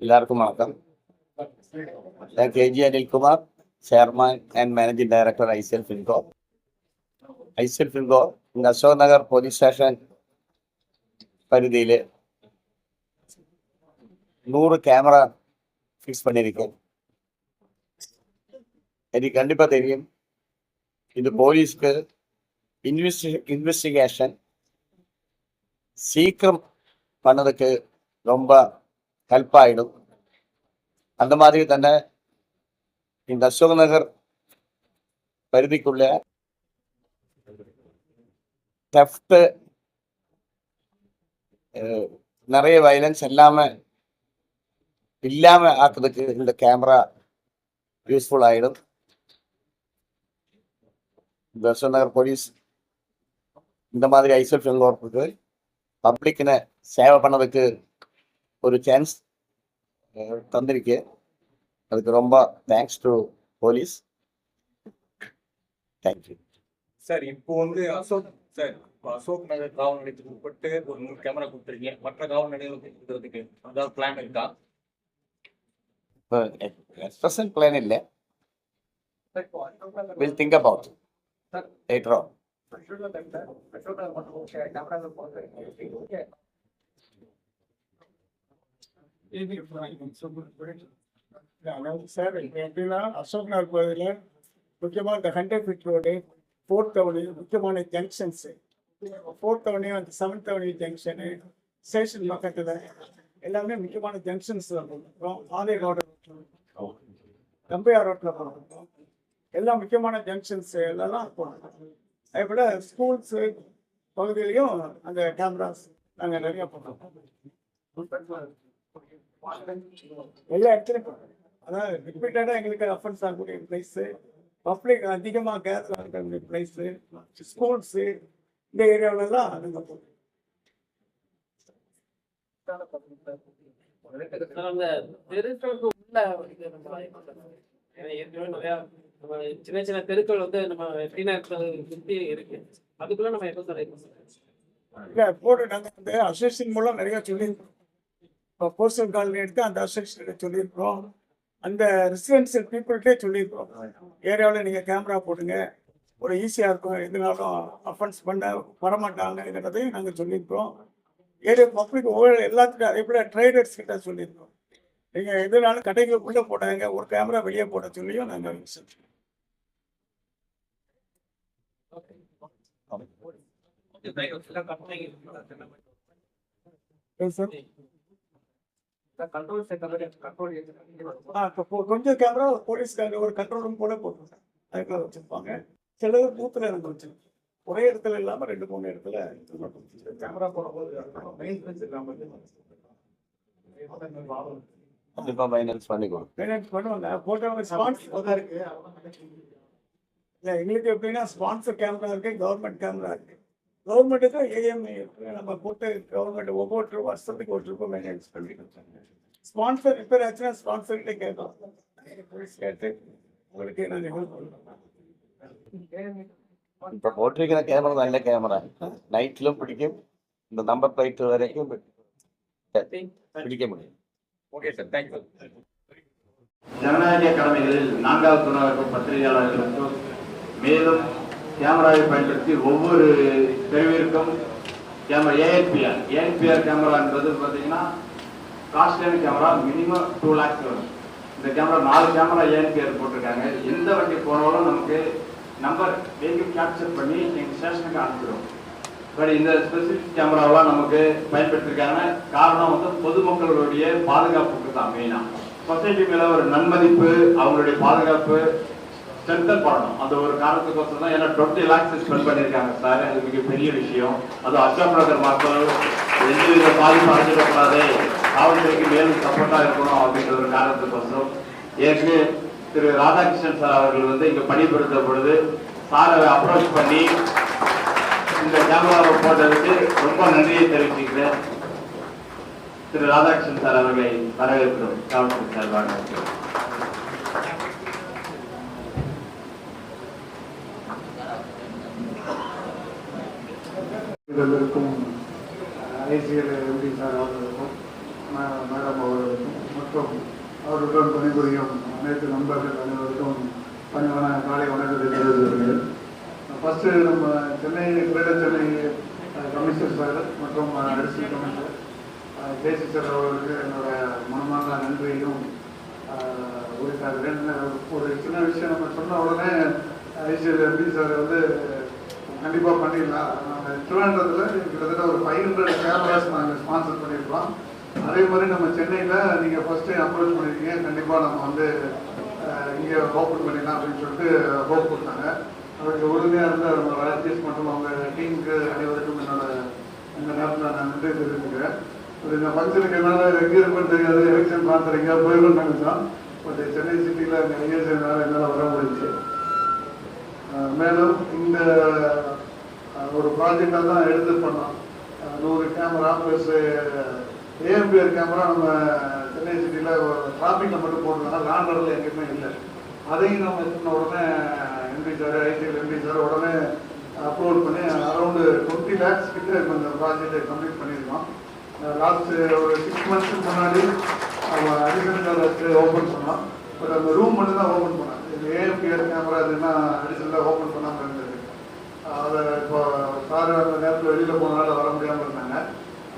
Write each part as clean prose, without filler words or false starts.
எல்லாருக்கும் வணக்கம். நான் KG Anilkumar, chairman and managing director ICL Finco. ICL Finco இந்த அசோக் நகர் போலீஸ் ஸ்டேஷன் பகுதியில் 100 கேமரா ஃபிக்ஸ் பண்ணியிருக்கோம். எனக்கு கண்டிப்பாக தெரியும், இது போலீஸ்க்கு இன்வெஸ்டிகேஷன் சீக்கிரம் பண்ணதுக்கு ரொம்ப ஹெல்ப் ஆகிடும். அந்த மாதிரி தானே இந்த அசோக் நகர் பகுதிக்குள்ள தெஃப்ட், நிறைய வயலன்ஸ் இல்லாம ஆக்குறதுக்கு இந்த கேமரா யூஸ்ஃபுல் ஆகிடும். இந்த அசோக் நகர் போலீஸ் இந்த மாதிரி ஐசிஎல் ஃபின்கோக்கு பப்ளிக்னு சேவை பண்ணதுக்கு ஒரு சான்ஸ் தந்திருக்கு. அதுக்கு ரொம்ப thanks to police. Thank you sir. இப்போ அசோக் நகர் காவல் நிலையத்துக்கு உட்பட்டு ஒரு 100 கேமரா கொடுத்துருக்கீங்க. மற்ற காவல் நிலையங்களுக்கு கொடுக்கறதுக்கு அதாவது பிளான் இருக்கா? பிரசன்ட் பிளான் இல்லை. Will think about later on. Sir, எப்படின்னா அசோக் நகர் பகுதியில் முக்கியமாக இந்த 100 ஃபீட் ரோடு, 4th அவென்யூ, முக்கியமான ஜங்ஷன்ஸு, 4th அவென்யூ, அந்த 7th அவென்யூ ஜங்ஷனு, ஸ்டேஷன் பக்கத்தில் எல்லாமே முக்கியமான ஜங்ஷன்ஸ் போகிறோம். ஆலை ரோடு, கம்பையார் ரோட்டில் போகிறோம். எல்லாம் முக்கியமான ஜங்ஷன்ஸ் எல்லாம் போகிறோம். அதேபோல் ஸ்கூல்ஸு பகுதியிலையும் அந்த கேமராஸ் நாங்கள் நிறையா போடுறோம். எல்லா இடத்துலையும் அதாவது ரிப்பீட்டடாக எங்களுக்கு அஃபென்ஸ் ஆகக்கூடிய பிளேஸு, பப்ளிக் அதிகமாக கேஸ் ஆகக்கூடிய பிளேஸு, ஸ்கூல்ஸு, இந்த ஏரியாவிலலாம் நாங்கள் போடுறோம். சின்ன சின்ன தெருக்கள் நம்ம எப்படின்னா சுற்றி இருக்கு, அதுக்குள்ள நம்ம எப்போ இல்லை போட்டு நாங்கள் அந்த அசோசியேஷன் மூலம் நிறையா சொல்லியிருக்கோம். இப்போ போஸ்டல் காலனி எடுத்து அந்த அசோசியேஷன் சொல்லியிருக்கிறோம். அந்த ரெசிடென்சியல் பீப்புள்கிட்டே சொல்லியிருக்கிறோம், ஏரியாவில் நீங்கள் கேமரா போடுங்க, ஒரு ஈஸியாக இருக்கும், எதுனாலும் அஃபென்ஸ் பண்ண வரமாட்டாங்கிறதையும் நாங்கள் சொல்லியிருக்கிறோம். ஏரியா பப்ளிக் ஒவ்வொரு எல்லாத்துக்கும் அதே போல் ட்ரேடர்ஸ் கிட்ட சொல்லியிருக்கோம், நீங்கள் எதுனாலும் கடைகளுக்குள்ளே போடாங்க, ஒரு கேமரா வெளியே போட சொல்லியும் நாங்கள் கொஞ்சம் கேமரா போலீஸ்காரங்க ஒரு கண்ட்ரோல் ரூம் போல போட்டுருக்காங்க, அதுக்குள்ள வச்சிருப்பாங்க. சில பூத்துல எனக்கு வச்சிருக்கோம், ஒரே இடத்துல இல்லாம 2-3 இடத்துல கேமரா போடும்போது கண்டிப்பாக ஃபைனான்ஸ் பண்ணுவாங்க. போட்டவங்க ஸ்பான்சர் இருக்கு. இல்லை, எங்களுக்கு எப்படின்னா ஸ்பான்சர் கேமரா இருக்கு, கவர்மெண்ட் கேமரா இருக்கு. கவர்மெண்ட்டுக்கு ஏஎம்ஐ இருக்கு, நம்ம போட்டு கவர்மெண்ட் ஒவ்வொரு வருஷத்துக்கு ஒரு ட்ரிப்பு மெயின்டைன்ஸ் பண்ணிட்டு ஸ்பான்சர் ரிப்பேர் ஆச்சுன்னா ஸ்பான்சர்கிட்ட கேட்கலாம். போலீஸ் கேட்டு உங்களுக்கு நாங்கள் ஹெல்ப் பண்ணுறோம். இப்போ போட்டிருக்கிற கேமரா நல்ல கேமரா, நைட்லும் பிடிக்கும், இந்த நம்பர் பிளேட் வரைக்கும் பிடிக்க முடியும். Okay sir, thank you. ஜனநாயக கடமைகளில் 4வது துணை பத்திரிகையாளர்களுக்கும் மேலும் கேமராவை பயன்படுத்தி ஒவ்வொரு தெருவிற்கும் கேமரா ஏஎன்பிஆர் கேமரா என்பது பார்த்தீங்கன்னா காஸ்ட்லியான கேமரா, மினிமம் 2 lakhs வரும். இந்த கேமரா 4 கேமரா ஏஎன்பிஆர் போட்டிருக்காங்க. எந்த வண்டி போனாலும் நமக்கு நம்பர் வெஹிக்கிள் கேப்சர் பண்ணி எங்கள் ஸ்டேஷனுக்கு அனுப்பிடும். பட் இந்த ஸ்பெசிஃபிக் கேமராவெலாம் நமக்கு பயன்படுத்திருக்காங்க. காரணம் பொதுமக்களுடைய பாதுகாப்புக்கு தான். மெயினாக சொசைட்டி மேலே ஒரு நன்மதிப்பு, அவங்களுடைய பாதுகாப்பு ஸ்ட்ரென்தன் பண்ணணும். அந்த ஒரு காரணத்துக்கோசம் தான். ஏன்னா 20 lakhs ஸ்பெண்ட் பண்ணியிருக்காங்க சார், அது மிகப்பெரிய விஷயம். அதுவும் அசோக் நகர் மக்கள் எந்தவித பாதிப்பு அடைஞ்சிடக்கூடாது, காவல்துறைக்கு மேலும் சப்போர்ட்டாக இருக்கணும் அப்படின்ற ஒரு காரணத்துக்கோசம் ஏற்கனவே திரு ராதாகிருஷ்ணன் சார் அவர்கள் இங்கே பணிபுரிந்த பொழுது சாரை அப்ரோச் பண்ணி இந்த கேமராவை போட்டதுக்கு ரொம்ப நன்றியை தெரிவிச்சுக்கிறேன். திரு ராதாகிருஷ்ணன் சார் அவர்களை வரவேற்கிறோம். காவல்துறை சார்பாக ஐசிஎல் எம்பி சார் அவர்களுக்கும் மேடம் அவர்களுக்கும் மற்றும் அவருடன் பணிபுரியும் அனைத்து நண்பர்கள் அனைவருக்கும் பணிவான காலை வணக்கத்தை தெரிவித்துள்ளேன். ஃபர்ஸ்ட் நம்ம Chennai greater Chennai commissioner sir மற்றும் அடிஷனல் கமிஷனர் கேசி சார் அவர்களுக்கு என்னோட மனமான நன்றியையும் உரித்தாகிறேன். ஒரு சின்ன விஷயம் நம்ம சொன்ன உடனே ஐசிஎல் எம்பி சார் வந்து கண்டிப்பாக பண்ணிடலாம். நாங்கள் திருவனந்தபுரத்தில் கிட்டத்தட்ட ஒரு 500 கேமராஸ் நாங்கள் ஸ்பான்சர் பண்ணியிருக்கோம். அதே மாதிரி நம்ம சென்னையில் நீங்கள் ஃபர்ஸ்ட் டைம் அப்ரோச் பண்ணியிருக்கீங்க, கண்டிப்பாக நம்ம வந்து இங்கே ஓப்பன் பண்ணிடலாம் அப்படின்னு சொல்லிட்டு ஹோப் கொடுத்தாங்க. அதுக்கு உறுதியாக இருந்த நம்ம ராஜேஷ் மற்றும் அவங்க டீமுக்கு அனைவருக்கும் என்னோட இந்த நேரத்தில் நான் நன்றி தெரிவிச்சுக்கிறேன். இந்த ஃபங்க்ஷனுக்கு என்னால் எங்கே இருக்குன்னு தெரியாது, எலெக்ஷன் பார்த்து எங்கேயா போயிடும்னு நினைச்சோம். பட் சென்னை சிட்டியில் நிறைய சேர்ந்தாலும் என்னால் வர முடிஞ்சு. மேலும் இந்த ஒரு ப்ராஜெக்டாக தான் எடுத்து பண்ணோம். 100 கேமரா ப்ளஸ் ஏஎம்பிஆர் கேமரா நம்ம சென்னை சிட்டியில் டிராஃபிக்கில் மட்டும் போட்டுருந்தாங்க, லாண்டரில் எங்கேயுமே இல்லை. அதையும் நம்ம சொன்ன உடனே MP sir ICL MP sir உடனே அப்ரூவல் பண்ணி அரௌண்டு 20 lakhs கிட்ட இப்போ இந்த ப்ராஜெக்டை கம்ப்ளீட் பண்ணியிருக்கோம். லாஸ்ட் ஒரு 6 months முன்னாடி அவங்க அடிஷனல் ஓப்பன் பண்ணோம். பட் அந்த ரூம் மட்டும் தான் ஓப்பன் பண்ணாங்க. இது ஏஎம்பிஆர் கேமரா இதுன்னா அடிஷனலாக ஓப்பன் பண்ணாமல் இருந்தது. அதை இப்போ சார் அந்த நேரத்தில் வெளியில் போனால வர முடியாமல் இருந்தாங்க.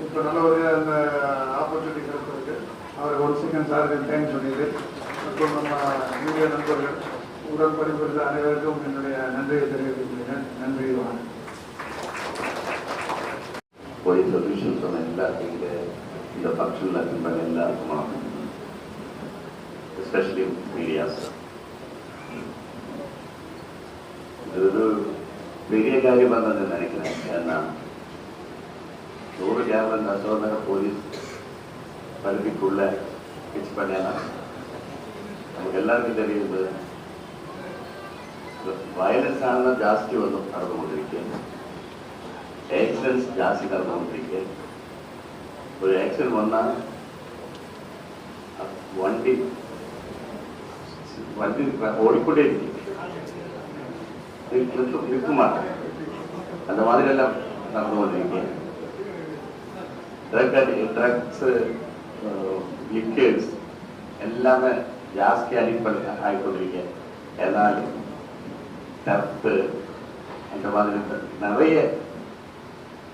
இப்போ நல்லபடியாக அந்த ஆப்பர்ச்சுனிட்டி கிடைச்சிருக்கு. அவருக்கு ஒரு செகண்ட் சாருக்கு தேங்க்ஸ் சொல்லிடு. மற்றும் நம்ம மீடியா நண்பர்கள் உடன் பணிபுரிந்த அனைவருக்கும் என்னுடைய நன்றியை தெரிவித்துக்கிறேன். நன்றி, வணக்கம். போலீஸ் அஃபீஷியல்ஸ் சொன்ன எல்லாத்துக்கு இந்த ஃபங்க்ஷனில் அட்டன் பண்ண எல்லாருக்கும் எஸ்பெஷலி மீடியாஸ். இது ஒரு பெரிய காரியமாக தான் நினைக்கிறேன். ஏன்னா 100 கேமரா இந்த அசோக் நகர் போலீஸ் பள்ளிக்குள்ள ஃபிக்ஸ் பண்ணேன்னா நமக்கு எல்லாருக்கும் தெரியுது ವೈಲೆನ್ಸ್ ಆದ ಜಾಸ್ತಿ ಒಂದು ನಡೆದುಕೊಂಡಿರಿಕೆ, ಆಕ್ಸಿಡೆಂಟ್ಸ್ ಜಾಸ್ತಿ ನಡೆದುಕೊಂಡಿರಿಕೆ. ஒரு ஆக்சிடென்ட் வந்தால் வண்டி ஓடிக்கொண்டே இருக்கு, நிற்க மாட்டேன். அந்த மாதிரி எல்லாம் நடந்து கொண்டிருக்கேன். ட்ரக்ஸ் லிக்விட்ஸ் எல்லாமே ஜாஸ்தி அடிப்படை ஆகிக்கொண்டிருக்கேன். ஏதாவது தப்பு அந்த மாதிரி நிறைய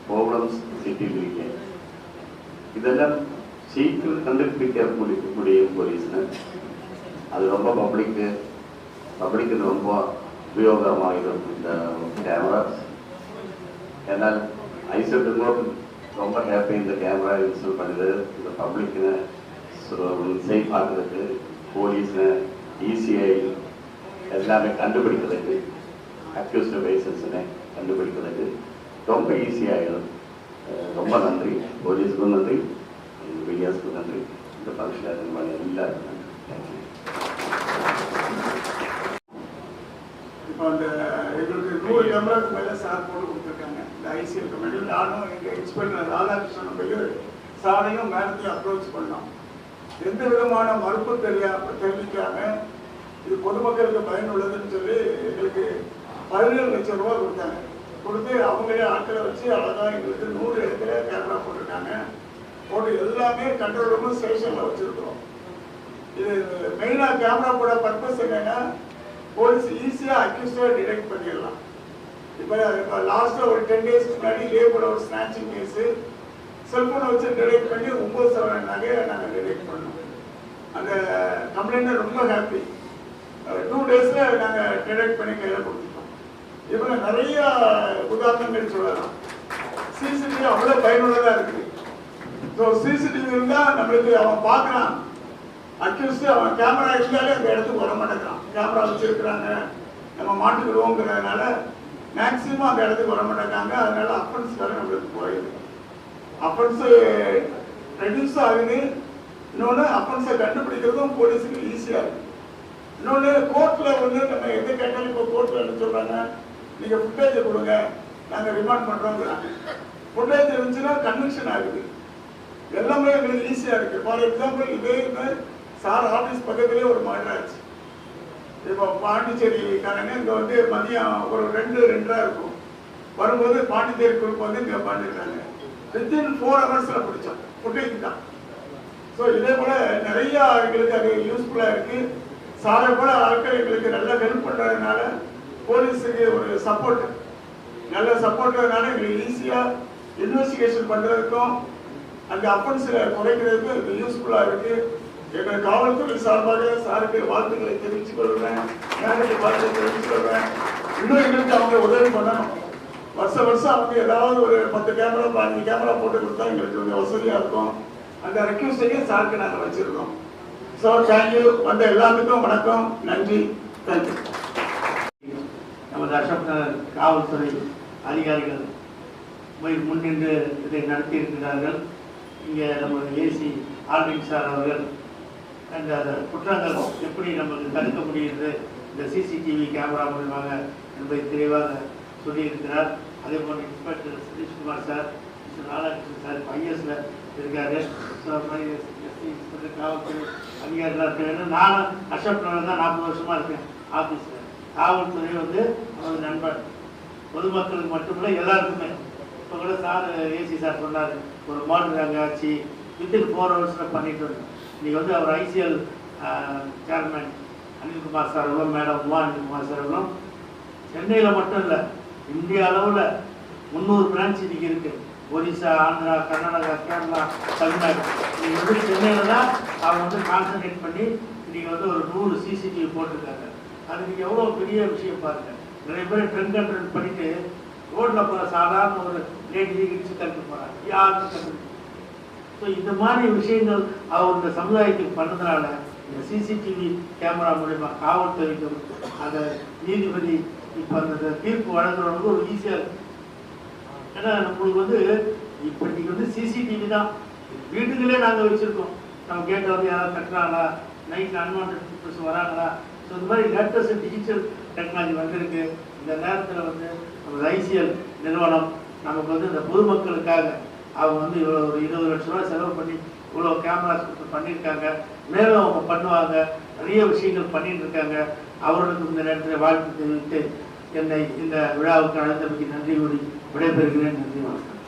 ப்ராப்ளம்ஸ் சிட்டியில் இருக்கேன். இதெல்லாம் சீக்கிரம் கண்டுபிடிக்க முடியும் போலீஸ்னு. அது ரொம்ப பப்ளிக்கு ரொம்ப உபயோகமாக இருக்கும் இந்த கேமராஸ். ஏன்னால் ஐசோட்டுங்களும் ரொம்ப ஹாப்பி இந்த கேமரா இன்ஸ்டால் பண்ணுது. இந்த பப்ளிக்னு சேஃப் ஆகிறதுக்கு, போலீஸ்னு ஈஸிஐ எல்லாமே கண்டுபிடிக்கிறதுக்கு, அக்யூஸ்ட் பேசன்ஸ்னு கண்டுபிடிக்கிறதுக்கு ரொம்ப ஈஸியாகிடும். ரொம்ப நன்றி, போலீஸுக்கும் நன்றி, மீடியாஸுக்கும் நன்றி, இந்த ஃபங்க்ஷன் அட்டெண்ட் பண்ண எல்லாருக்கும் நன்றி. தேங்க்யூ. இப்போ அந்த எங்களுக்கு 100 கேமராவுக்கு மேலே சார் போட்டு கொடுத்துருக்காங்க. இந்த ஐசிஎல் கமிட்டியில் நானும் எங்கள் எக்ஸ்பர்ட் ராதாகிருஷ்ணன் போய் சாரையும் மேடத்தையும் அப்ரோச் பண்ணோம். எந்த விதமான மறுப்பு தெரிவிக்காம இது பொதுமக்களுக்கு பயனுள்ளதுன்னு சொல்லி எங்களுக்கு 17 லட்சம் ரூபா கொடுத்தாங்க. கொடுத்து அவங்களே ஆட்களை வச்சு அழகாக எங்களுக்கு 100 இடத்துல கேமரா போட்டிருக்காங்க. போட்டு எல்லாமே கண்ட்ரோல் ரூமும் ஸ்டேஷனில் வச்சுருக்கிறோம். இது மெயினாக கேமரா போட பர்பஸ் என்னன்னா, போலீஸ் ஈஸியாக அக்யூஸ்டாக டிடெக்ட் பண்ணிடலாம். இப்போ லாஸ்ட்டாக ஒரு 10 days முன்னாடி லேபோட ஒரு ஸ்நாச்சிங் கேஸு செல்ஃபோனை வச்சு டிடெக்ட் பண்ணி 9 சவரன் நகையை நாங்கள் டிடெக்ட் பண்ணோம். அந்த கம்ப்ளைண்ட்டை ரொம்ப ஹாப்பி. 2 daysல நாங்கள் டிடெக்ட் பண்ணி கையில் கொடுத்துட்டோம். இப்போ நிறைய உதாரணங்கள் சொல்லலாம். சிசிடிவி அவ்வளோ பயனுள்ளதாக இருக்குது. ஸோ சிசிடிவி இருந்தால் நம்மளுக்கு அவன் பார்க்குறான், அக்யூஸ்டு அவன் கேமரா இருந்தாலே அந்த இடத்துக்கு வர மாட்டேங்கிறான். கேமரா வச்சுருக்கிறாங்க, நம்ம மாட்டுக்கிடுவோங்கிறதுனால மேக்சிமம் அந்த இடத்துக்கு வர மாட்டேங்கிறாங்க. அதனால அஃபென்ஸ் வேறு நம்மளுக்கு குறையுது. அஃபென்ஸு ரெடியூஸ் ஆகுது. இன்னொன்று அஃபென்ஸை கண்டுபிடிக்கிறதும் போலீஸுக்கு ஈஸியாக இருக்குது. இன்னொன்று கோர்ட்டில் வந்து நம்ம எது கேட்டாலும் இப்போ கோர்ட்டில் என்ன சொல்கிறாங்க, நீங்கள் ஃபுட்டேஜை கொடுங்க, நாங்கள் ரிமாண்ட் பண்ணுறோங்கிறாங்க. ஃபுட்டேஜ் இருந்துச்சுன்னா கன்விக்ஷன் ஆகுது. எல்லாமே எங்களுக்கு ஈஸியாக இருக்குது. ஃபார் எக்ஸாம்பிள் இதே சார் ஆஃபீஸ் பக்கத்துலேயே ஒரு மர்டர் ஆச்சு. இப்போ பாண்டிச்சேரிக்காரங்க இங்கே வந்து மதியம் ஒரு 2-2:30 இருக்கும். வரும்போது பாண்டிச்சேரி குரூப் வந்து இங்கே பண்ணிருக்காங்க. வித்தின் 4 hours பிடிச்சோம். ஃபுட்டேஜ் தான் ஸோ இதே போல நிறைய எங்களுக்கு அது யூஸ்ஃபுல்லா இருக்கு. சாரை போல ஆட்கள் எங்களுக்கு நல்ல ஹெல்ப் பண்றதுனால போலீஸுக்கு ஒரு சப்போர்ட், நல்ல சப்போர்ட்னால எங்களுக்கு ஈஸியா இன்வெஸ்டிகேஷன் பண்றதுக்கும் அந்த அஃபென்ஸ்ல குறைக்கிறதுக்கும் இது யூஸ்ஃபுல்லா இருக்கு. எங்கள் காவல்துறை சார்பாக சாருக்கு வாழ்த்துக்களை தெரிவித்துக் கொள்கிறேன், நேரடி வாழ்த்துக்களை தெரிவித்துக் கொள்கிறேன். இன்னும் எங்களுக்கு அவங்க உதவி பண்ணணும். வருஷம் அவங்க ஏதாவது ஒரு 10 கேமரா 15 கேமரா போட்டு கொடுத்தா எங்களுக்கு கொஞ்சம் வசதியா இருக்கும். அந்த ரெக்வஸ்டையும் சாருக்கு நாங்கள் வச்சிருக்கோம். So thank you. வந்த எல்லாத்துக்கும் வணக்கம், நன்றி, தேங்க்யூ. நமது அசோக் நகர் காவல்துறை அதிகாரிகள் முன்னின்று இதை நடத்தியிருக்கிறார்கள். இங்கே நமது ஏசி ஆல்வின் சார் அவர்கள் அந்த குற்றங்கள் எப்படி நமக்கு தடுக்க முடியுது இந்த சிசிடிவி கேமரா மூலமாக என்பதை தெளிவாக சொல்லியிருக்கிறார். அதே போல் inspector Sathishkumar sir, mister Narayanan sir ஐஎஸ்ல இருக்காரு. இன்ஸ்பெக்டர் காவல்துறை அதிகாரிகளாக இருக்காங்க. நானும் அசோக் நகர் தான் 40 வருஷமா இருக்கேன் ஆஃபீஸில். காவல்துறை நமது நண்பர், பொதுமக்களுக்கு மட்டுமில்லை எல்லாருக்குமே. இப்போ கூட சார் ஏசி சார் சொன்னார், ஒரு மாடல் ஆட்சி வித்தின் 4 ஹவர்ஸில் பண்ணிட்டு வந்தோம். இன்னைக்கு அவர் ஐசிஎல் சேர்மன் அனில்குமார் சார் அவர்களும் மேடம் உமா அனில்குமார் சார் அவர்களும் சென்னையில் மட்டும் இல்லை, இந்திய அளவில் 300 பிரான்ச் இன்னைக்கு இருக்கு. ஒரிசா, ஆந்திரா, கர்நாடகா, கேரளா, தமிழ்நாடு. இன்னைக்கு சென்னையில் தான் அவங்க கான்சன்ட்ரேட் பண்ணி இன்னைக்கு ஒரு 100 சிசிடிவி போட்டிருக்காங்க. அது நீங்கள் எவ்வளோ பெரிய விஷயம் பாருங்க. நிறைய பேர் ட்ரெண்ட் கண்ட்ரோல் பண்ணிட்டு ரோட்டில் போகிற சாதாரண ஒரு லேடி இடிச்சு தடுத்து போகிறாங்க, யாருக்கும் கண்டு. ஸோ இந்த மாதிரி விஷயங்கள் அவர் இந்த சமுதாயத்துக்கு பண்ணதுனால இந்த சிசிடிவி கேமரா மூலமா காவல்துறைக்கு அந்த நீதிபதி இப்போ அந்த தீர்ப்பு வழங்குறவங்க ஒரு ஈஸியாக இருக்கு. ஏன்னா நம்மளுக்கு இப்போ இன்னைக்கு சிசிடிவி தான் வீட்டுகளே நாங்கள் வச்சுருக்கோம். நம்ம கேட்ட யாராவது கட்டுறாங்களா, நைட்டில் அன்வான்ட் பீப்புள்ஸ் வராங்களா. ஸோ இந்த மாதிரி லேட்டஸ்ட் டிஜிட்டல் டெக்னாலஜி வந்திருக்கு. இந்த நேரத்தில் நம்ம ஐசிஎல் நிறுவனம் நமக்கு இந்த பொதுமக்களுக்காக அவங்க இவ்வளோ ஒரு 20 லட்ச ரூபா செலவு பண்ணி இவ்வளோ கேமராஸ் கொடுத்து பண்ணியிருக்காங்க. மேலும் அவங்க பண்ணுவாங்க, நிறைய விஷயங்கள் பண்ணிட்டு இருக்காங்க. அவர்களுக்கு இந்த நேரத்தில் வாழ்த்து தெரிவித்து என்னை இந்த விழாவுக்கு அழைத்தமைக்கு நன்றி கூறி விடைபெறுகிறேன். நன்றி, வணக்கம்.